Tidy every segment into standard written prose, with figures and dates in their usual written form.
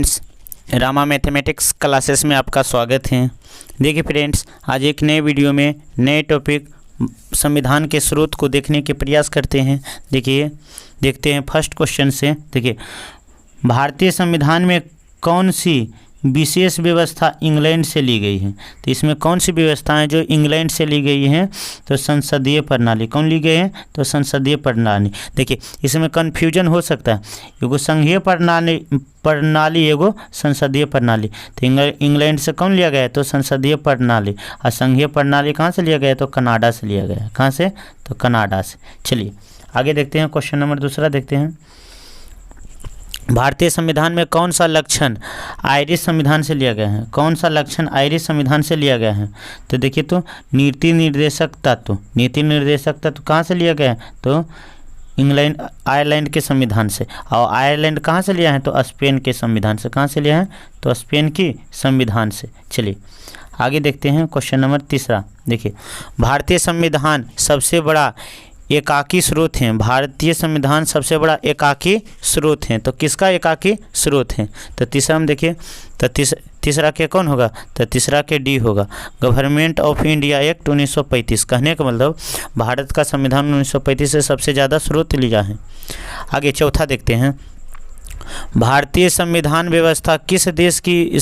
Friends, Rama mathematics classes में आपका स्वागत है। देखिए फ्रेंड्स, आज एक नए वीडियो में नए टॉपिक संविधान के स्रोत को देखने के प्रयास करते हैं। देखते हैं फर्स्ट क्वेश्चन से। देखिए, भारतीय संविधान में कौन सी विशेष व्यवस्था इंग्लैंड से ली गई है? तो इसमें कौन सी व्यवस्थाएं जो इंग्लैंड से ली गई हैं? तो संसदीय प्रणाली। कौन ली गई है? तो संसदीय प्रणाली। देखिए, इसमें कन्फ्यूजन हो सकता है, एगो संघीय प्रणाली एगो संसदीय प्रणाली। तो इंग्लैंड से कौन लिया गया है? तो संसदीय प्रणाली। और संघीय प्रणाली कहाँ से लिया गया है? तो कनाडा से लिया गया है। कहाँ से? तो कनाडा से। चलिए आगे देखते हैं। क्वेश्चन नंबर दूसरा देखते हैं। भारतीय संविधान में कौन सा लक्षण आयरिश संविधान से लिया गया है? कौन सा लक्षण आयरिश संविधान से लिया गया है? तो देखिए, तो नीति निर्देशक तत्व कहाँ से लिया गया है? तो आयरलैंड के संविधान से। और आयरलैंड कहाँ से लिया है? तो स्पेन के संविधान से। कहाँ से लिया है? तो स्पेन की संविधान से। चलिए आगे देखते हैं। क्वेश्चन नंबर तीसरा देखिए, भारतीय संविधान सबसे बड़ा एकाकी स्रोत हैं। भारतीय संविधान सबसे बड़ा एकाकी स्रोत हैं। तो किसका एकाकी स्रोत है? तो तीसरा हम देखिए, तो तीसरा के कौन होगा? तो तीसरा के डी होगा। Government of India act 1935। कहने का मतलब भारत का संविधान 1935 से सबसे ज़्यादा स्रोत लिया है। आगे चौथा देखते हैं। भारतीय संविधान व्यवस्था किस देश की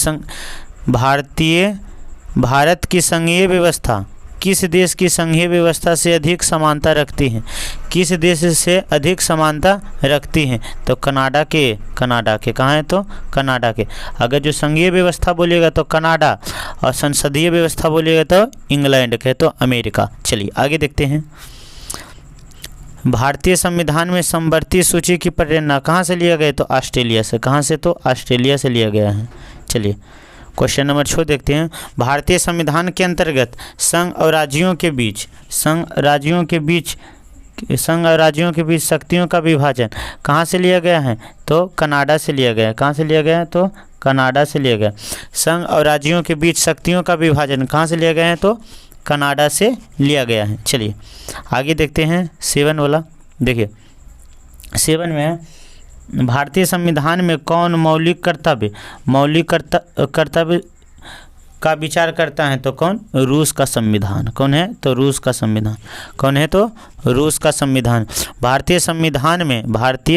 भारत की संघीय व्यवस्था किस देश की संघीय व्यवस्था से अधिक समानता रखती हैं? किस देश से अधिक समानता रखती हैं? तो कनाडा के कहाँ है? तो कनाडा के। अगर जो संघीय व्यवस्था बोलिएगा तो कनाडा, और संसदीय व्यवस्था बोलिएगा तो इंग्लैंड के, तो अमेरिका। चलिए आगे देखते हैं। भारतीय संविधान में समवर्ती सूची की प्रेरणा कहाँ से लिया गया? तो ऑस्ट्रेलिया से। कहाँ से? तो ऑस्ट्रेलिया से लिया गया है। चलिए क्वेश्चन नंबर 6 देखते हैं। भारतीय संविधान के अंतर्गत संघ और राज्यों के बीच शक्तियों का विभाजन कहाँ से लिया गया है? तो कनाडा से लिया गया है। कहाँ से लिया गया है? तो कनाडा से लिया गया। संघ और राज्यों के बीच शक्तियों का विभाजन कहाँ से लिया गया है? तो कनाडा से लिया गया है। चलिए आगे देखते हैं 7 वाला। देखिए 7 में है, भारतीय संविधान में कौन मौलिक कर्तव्य का विचार करता है? तो कौन? रूस का संविधान। कौन है? तो रूस का संविधान। कौन है? तो रूस का संविधान। भारतीय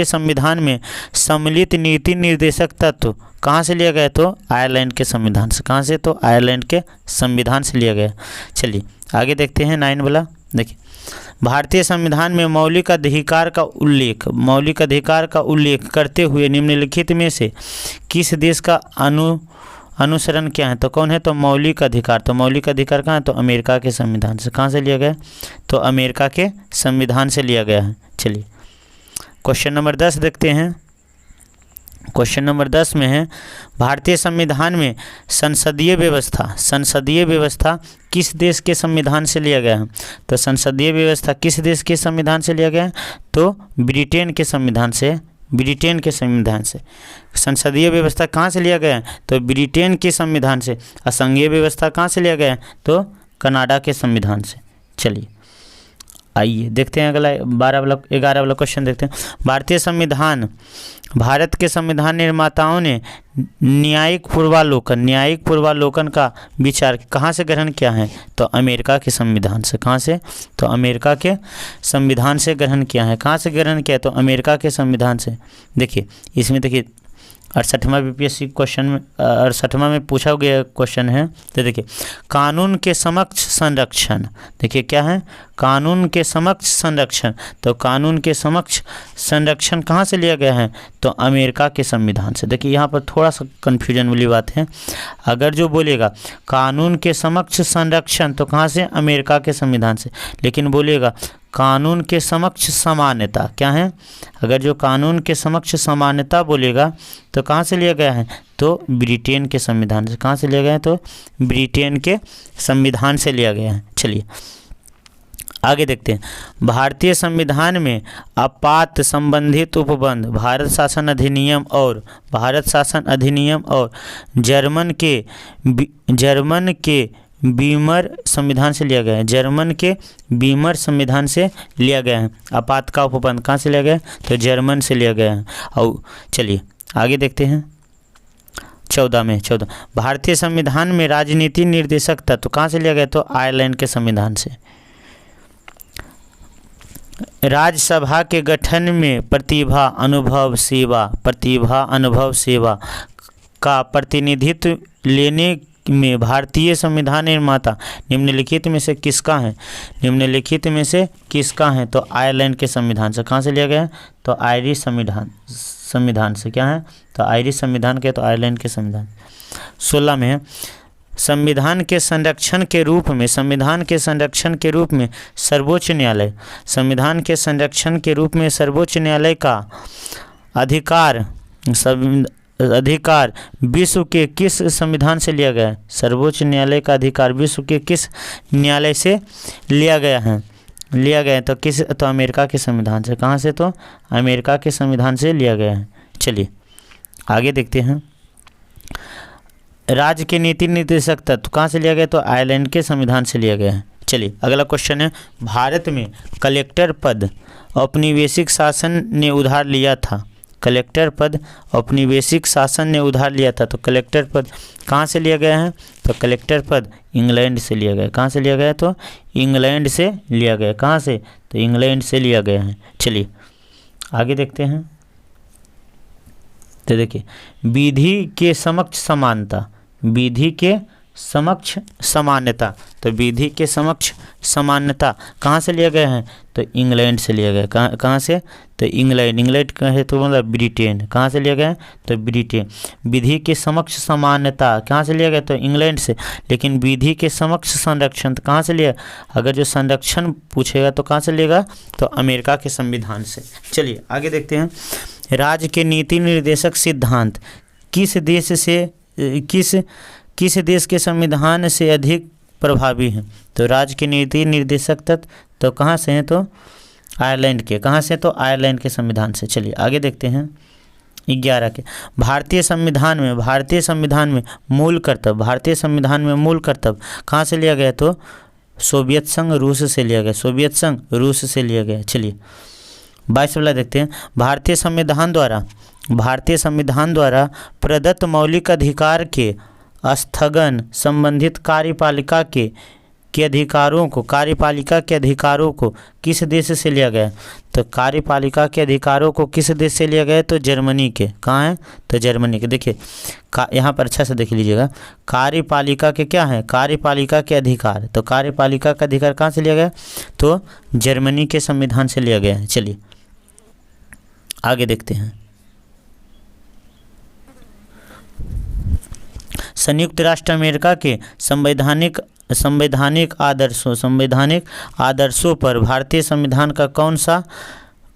संविधान में सम्मिलित नीति निर्देशक तत्व कहाँ से लिया गया? तो आयरलैंड के संविधान से। कहाँ से? तो आयरलैंड के संविधान से लिया गया। चलिए आगे देखते हैं 9 वाला। देखिए, भारतीय संविधान में मौलिक अधिकार का उल्लेख करते हुए निम्नलिखित में से किस देश का अनुसरण क्या है? तो कौन है? तो मौलिक अधिकार। तो मौलिक अधिकार कहाँ है? तो अमेरिका के संविधान से। कहाँ से लिया गया? तो अमेरिका के संविधान से लिया गया है। चलिए क्वेश्चन नंबर 10 देखते हैं। क्वेश्चन नंबर 10 में है, भारतीय संविधान में संसदीय व्यवस्था किस देश के संविधान से लिया गया है? तो संसदीय व्यवस्था किस देश के संविधान से लिया गया है? तो ब्रिटेन के संविधान से। संसदीय व्यवस्था कहाँ से लिया गया है? तो ब्रिटेन के संविधान से। और संघीय व्यवस्था कहाँ से लिया गया है? तो कनाडा के संविधान से। चलिए आइए देखते हैं अगला 11 वाला क्वेश्चन देखते हैं। भारत के संविधान निर्माताओं ने न्यायिक पूर्वालोकन का विचार कहाँ से ग्रहण किया है? तो अमेरिका के संविधान से। कहाँ से? तो अमेरिका के संविधान से ग्रहण किया है। कहाँ से ग्रहण किया? तो अमेरिका के संविधान से। देखिए इसमें देखिए 68वां बीपीएससी क्वेश्चन में 68वां में पूछा गया क्वेश्चन है। तो देखिए, कानून के समक्ष संरक्षण। देखिए क्या है? कानून के समक्ष संरक्षण। तो कानून के समक्ष संरक्षण कहाँ से लिया गया है? तो अमेरिका के संविधान से। देखिए यहाँ पर थोड़ा सा कन्फ्यूजन वाली बात है। अगर जो बोलेगा कानून के समक्ष संरक्षण तो कहाँ से? अमेरिका के संविधान से। लेकिन बोलेगा कानून के समक्ष समानता, क्या है? अगर जो कानून के समक्ष समानता बोलेगा तो कहाँ से लिया गया है? तो ब्रिटेन के संविधान से। कहाँ से लिया गया है? तो ब्रिटेन के संविधान से लिया गया है। चलिए आगे देखते हैं। भारतीय संविधान में आपात संबंधित उपबंध भारत शासन अधिनियम और जर्मन के बीमर संविधान से लिया गया है। जर्मन के बीमर संविधान से लिया गया है। आपात का उपबंध कहाँ से लिया गया है? तो जर्मन से लिया गया है। और चलिए आगे देखते हैं। 14 में 14। भारतीय संविधान में राजनीति निर्देशक तत्व कहाँ से लिया गया? तो आयरलैंड के संविधान से। राज्यसभा के गठन में प्रतिभा अनुभव सेवा का प्रतिनिधित्व लेने में भारतीय संविधान निर्माता निम्नलिखित में से किसका है? निम्नलिखित में से किसका है? तो आयरलैंड के संविधान से। कहाँ से लिया गया? तो आयरिश संविधान से। क्या है? तो आयरिश संविधान के, तो आयरलैंड के संविधान। 16 में है संविधान के संरक्षण के रूप में सर्वोच्च न्यायालय का अधिकार विश्व के किस संविधान से लिया गया है? सर्वोच्च न्यायालय का अधिकार विश्व के किस न्यायालय से लिया गया है? तो किस? तो अमेरिका के संविधान से। कहाँ से? तो अमेरिका के संविधान से लिया गया है। चलिए आगे देखते हैं। राज्य के नीति निर्देशक तत्व कहाँ से लिया गया? तो आयरलैंड के संविधान से लिया गया है। चलिए अगला क्वेश्चन है, भारत में कलेक्टर पद औपनिवेशिक शासन ने उधार लिया था। कलेक्टर पद औपनिवेशिक शासन ने उधार लिया था, तो कलेक्टर पद कहाँ से लिया गया है? तो कलेक्टर पद इंग्लैंड से लिया गया। कहाँ से लिया गया? तो इंग्लैंड से लिया गया। कहाँ से? तो इंग्लैंड से लिया गया है। चलिए आगे देखते हैं। तो देखिए, विधि के समक्ष समानता, तो विधि के समक्ष समानता कहाँ से लिया गया है? तो इंग्लैंड से लिया गया। कहाँ से? तो इंग्लैंड का है, तो मतलब ब्रिटेन। कहाँ से लिया गया है? तो ब्रिटेन। विधि के समक्ष समानता कहाँ से लिया गया? तो इंग्लैंड से। लेकिन विधि के समक्ष संरक्षण कहाँ से लिया? अगर जो संरक्षण पूछेगा तो कहाँ से लेगा? तो अमेरिका के संविधान से। चलिए आगे देखते हैं। राज्य के नीति निर्देशक सिद्धांत किस देश के संविधान से अधिक प्रभावी हैं? तो राज्य के नीति निर्देशक तत्व तो कहाँ से हैं? तो आयरलैंड के। कहाँ से? तो आयरलैंड के संविधान से। चलिए आगे देखते हैं। 11 के भारतीय संविधान में मूल कर्तव्य कहाँ से लिया गया? तो सोवियत संघ रूस से लिया गया। चलिए 22 वाला देखते हैं। भारतीय संविधान द्वारा प्रदत्त मौलिक अधिकार के स्थगन संबंधित कार्यपालिका के अधिकारों को किस देश से लिया गया? तो कार्यपालिका के अधिकारों को किस देश से लिया गया? तो जर्मनी के। कहाँ है? तो जर्मनी के। देखिए यहाँ पर अच्छा से देख लीजिएगा। कार्यपालिका के क्या है? कार्यपालिका के अधिकार। तो कार्यपालिका का अधिकार कहाँ से लिया गया? तो जर्मनी के संविधान से लिया गया है। चलिए आगे देखते हैं। संयुक्त राष्ट्र अमेरिका के संवैधानिक आदर्शों पर भारतीय संविधान का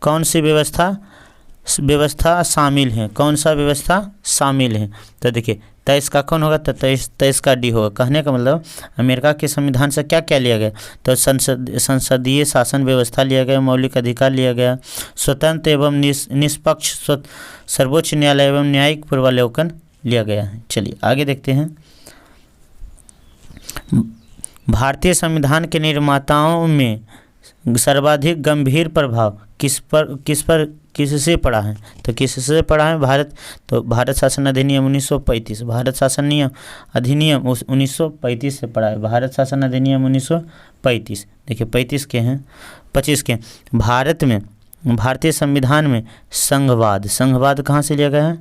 कौन सी व्यवस्था शामिल है? तो देखिए 23 का कौन होगा? तो 23 का डी होगा। कहने का मतलब अमेरिका के संविधान से क्या क्या लिया गया? तो संसदीय शासन व्यवस्था लिया गया, मौलिक अधिकार लिया गया, स्वतंत्र एवं निष्पक्ष सर्वोच्च न्यायालय एवं न्यायिक पूर्वावलोकन लिया गया है। चलिए आगे देखते हैं। भारतीय संविधान के निर्माताओं में सर्वाधिक गंभीर प्रभाव किससे पड़ा है? तो किससे पड़ा है? भारत शासन अधिनियम 1935। भारत शासन अधिनियम 1935 से पड़ा है। भारत शासन अधिनियम 1935। देखिए 25 के भारतीय संविधान में संघवाद कहाँ से लिया गया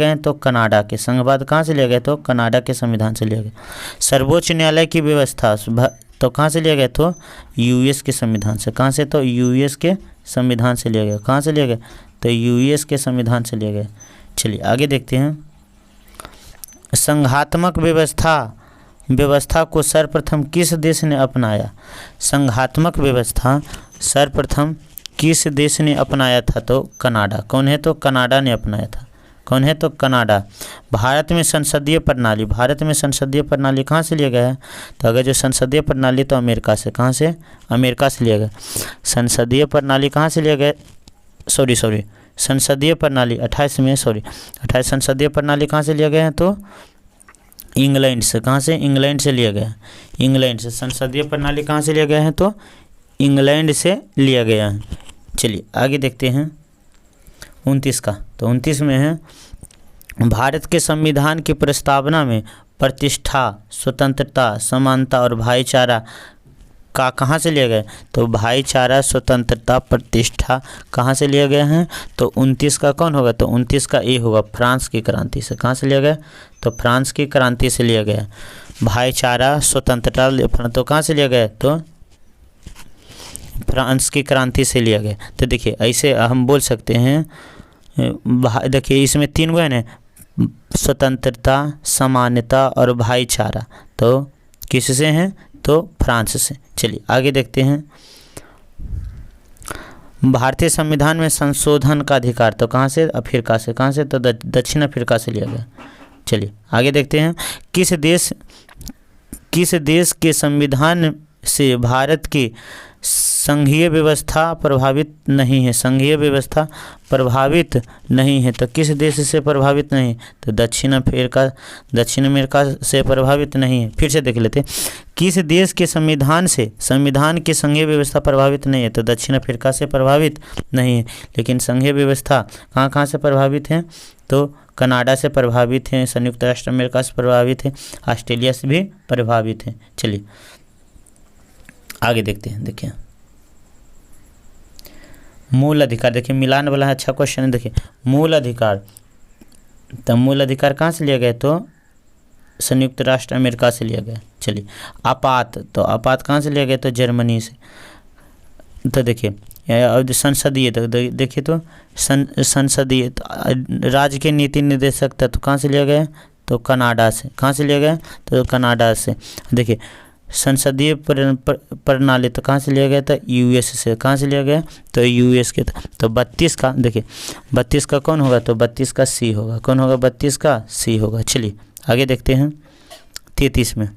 है? तो कनाडा के। संघवाद कहाँ से लिया गया? तो कनाडा के संविधान से लिया गया। सर्वोच्च न्यायालय की व्यवस्था तो कहाँ से लिया गया? तो यूएस के संविधान से। कहाँ से? तो यूएस के संविधान से लिया गया। कहाँ से लिया गया? तो यूएस के संविधान से लिया गया। चलिए आगे देखते हैं। संघात्मक व्यवस्था को सर्वप्रथम किस देश ने अपनाया? संघात्मक व्यवस्था सर्वप्रथम किस देश ने अपनाया था? तो कनाडा। कौन है? तो कनाडा ने अपनाया था। कौन है? तो कनाडा। भारत में संसदीय प्रणाली कहाँ से लिया गया है? तो अगर जो संसदीय प्रणाली तो अमेरिका से। कहाँ से? अमेरिका से लिया गया। संसदीय प्रणाली कहाँ से लिया गया? संसदीय प्रणाली 28 संसदीय प्रणाली कहाँ से लिया गया है? तो इंग्लैंड से। कहाँ से? इंग्लैंड से लिया गया। इंग्लैंड से संसदीय प्रणाली कहाँ से लिया गया है? तो इंग्लैंड से लिया गया है। चलिए आगे देखते हैं 29 का। तो 29 में है भारत के संविधान की प्रस्तावना में प्रतिष्ठा, स्वतंत्रता, समानता और भाईचारा का कहाँ से लिए गए? तो भाईचारा, स्वतंत्रता, प्रतिष्ठा कहाँ से लिए गए हैं? तो 29 का कौन होगा? तो 29 का ए होगा, फ्रांस की क्रांति से। कहाँ से लिया गया? तो फ्रांस की क्रांति से लिया गया। भाईचारा, स्वतंत्रता तो कहाँ से लिया गया? तो फ्रांस की क्रांति से लिया गया। तो देखिए ऐसे हम बोल सकते हैं, देखिए इसमें 3 गो है ना, स्वतंत्रता, समानता और भाईचारा, तो किससे हैं? तो फ्रांस से। चलिए आगे देखते हैं। भारतीय संविधान में संशोधन का अधिकार तो कहाँ से? अफ्रीका से। कहाँ से? तो दक्षिण अफ्रीका से लिया गया। चलिए आगे देखते हैं। किस देश के संविधान से भारत की संघीय व्यवस्था प्रभावित नहीं है? संघीय व्यवस्था प्रभावित नहीं है, तो किस देश से प्रभावित नहीं? तो दक्षिण अमेरिका से प्रभावित नहीं है। फिर से देख लेते हैं। किस देश के संविधान की संघीय व्यवस्था प्रभावित नहीं है? तो दक्षिण अफ्रीका से प्रभावित नहीं है। लेकिन संघीय व्यवस्था कहाँ से प्रभावित है? तो कनाडा से प्रभावित है, संयुक्त राष्ट्र अमेरिका से प्रभावित है, ऑस्ट्रेलिया से भी प्रभावित है। चलिए आगे देखते हैं। देखिए मूल अधिकार, देखिए मिलान वाला अच्छा क्वेश्चन है। देखिए मूल अधिकार, तो मूल अधिकार कहाँ से लिया गया? तो संयुक्त राष्ट्र अमेरिका से लिया गया। चलिए आपात, तो आपात कहाँ से लिया गया? तो जर्मनी से। तो देखिए संसदीय, तो देखिए तो संसदीय राज्य के नीति निर्देशक तत्व कहाँ से लिया गया? तो कनाडा से। कहाँ से लिया गया? तो कनाडा से। देखिए संसदीय प्रणाली तो कहाँ से लिया गया था? यूएस से। कहाँ से लिया गया? तो यूएस के था। तो 32 का, देखिए 32 का कौन होगा? तो 32 का सी होगा। कौन होगा? 32 का सी होगा। चलिए आगे देखते हैं। 33 में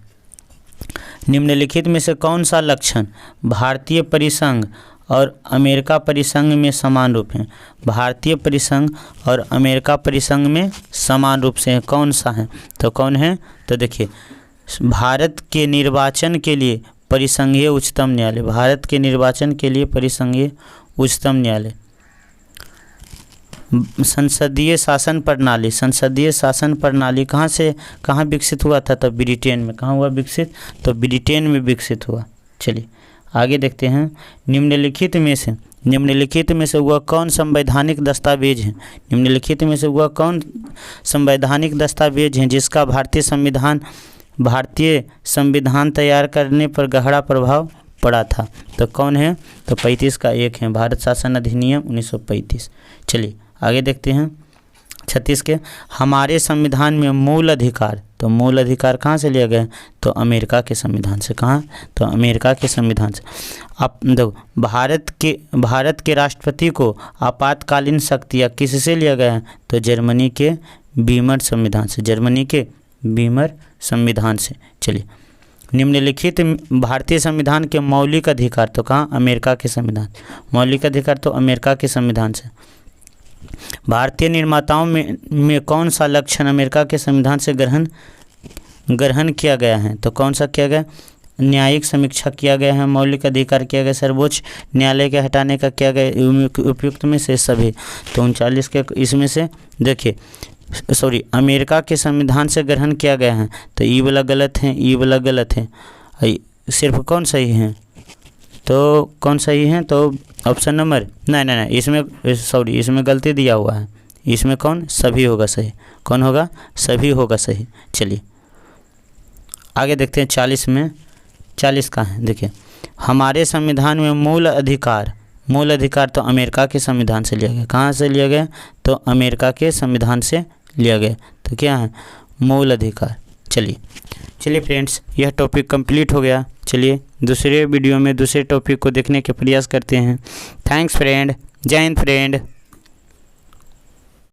निम्नलिखित में से कौन सा लक्षण भारतीय परिसंघ और अमेरिका परिसंघ में समान रूप हैं? भारतीय परिसंघ और अमेरिका परिसंघ में समान रूप से है, कौन सा है? तो कौन है? तो देखिए भारत के निर्वाचन के लिए परिसंघीय उच्चतम न्यायालय, भारत के निर्वाचन के लिए परिसंघीय उच्चतम न्यायालय। संसदीय शासन प्रणाली कहाँ विकसित हुआ था? तो ब्रिटेन में। कहाँ हुआ विकसित? तो ब्रिटेन में विकसित हुआ। चलिए आगे देखते हैं। निम्नलिखित में से वह कौन संवैधानिक दस्तावेज है? निम्नलिखित में से वह कौन संवैधानिक दस्तावेज है जिसका भारतीय संविधान तैयार करने पर गहरा प्रभाव पड़ा था? तो कौन है? तो 35 का एक है, भारत शासन अधिनियम 1935। चलिए आगे देखते हैं। 36 के हमारे संविधान में मूल अधिकार, तो मूल अधिकार कहाँ से लिया गया? तो अमेरिका के संविधान से। कहाँ? तो अमेरिका के संविधान से। अब देखो भारत के राष्ट्रपति को आपातकालीन शक्तियाँ किससे लिया गया है? तो जर्मनी के वीमर संविधान से। जर्मनी के वीमर संविधान से। चलिए निम्नलिखित भारतीय संविधान के मौलिक अधिकार तो कहाँ? अमेरिका के संविधान। मौलिक अधिकार तो अमेरिका के संविधान से। भारतीय निर्माताओं में कौन सा लक्षण अमेरिका के संविधान से ग्रहण किया गया है? तो कौन सा किया गया? न्यायिक समीक्षा किया गया है, मौलिक अधिकार किया गया, सर्वोच्च न्यायालय के हटाने का किया गया, उपयुक्त में से सभी। तो 39 के इसमें से देखिए अमेरिका के संविधान से ग्रहण किया गया है, तो ई वाला गलत है, ई वाला गलत है, सिर्फ कौन सही है? तो कौन सही है? तो ऑप्शन नंबर नहीं, इसमें गलती दिया हुआ है। इसमें कौन? सभी होगा सही। कौन होगा? सभी होगा सही। चलिए आगे देखते हैं। 40 में 40 का है। देखिए हमारे संविधान में मूल अधिकार तो अमेरिका के संविधान से लिया गया। कहाँ से लिया गया? तो अमेरिका के संविधान से लिया गया। तो क्या है? मूल अधिकार। चलिए फ्रेंड्स, यह टॉपिक कंप्लीट हो गया। चलिए दूसरे वीडियो में दूसरे टॉपिक को देखने के प्रयास करते हैं। Thanks friend. जय हिंद फ्रेंड।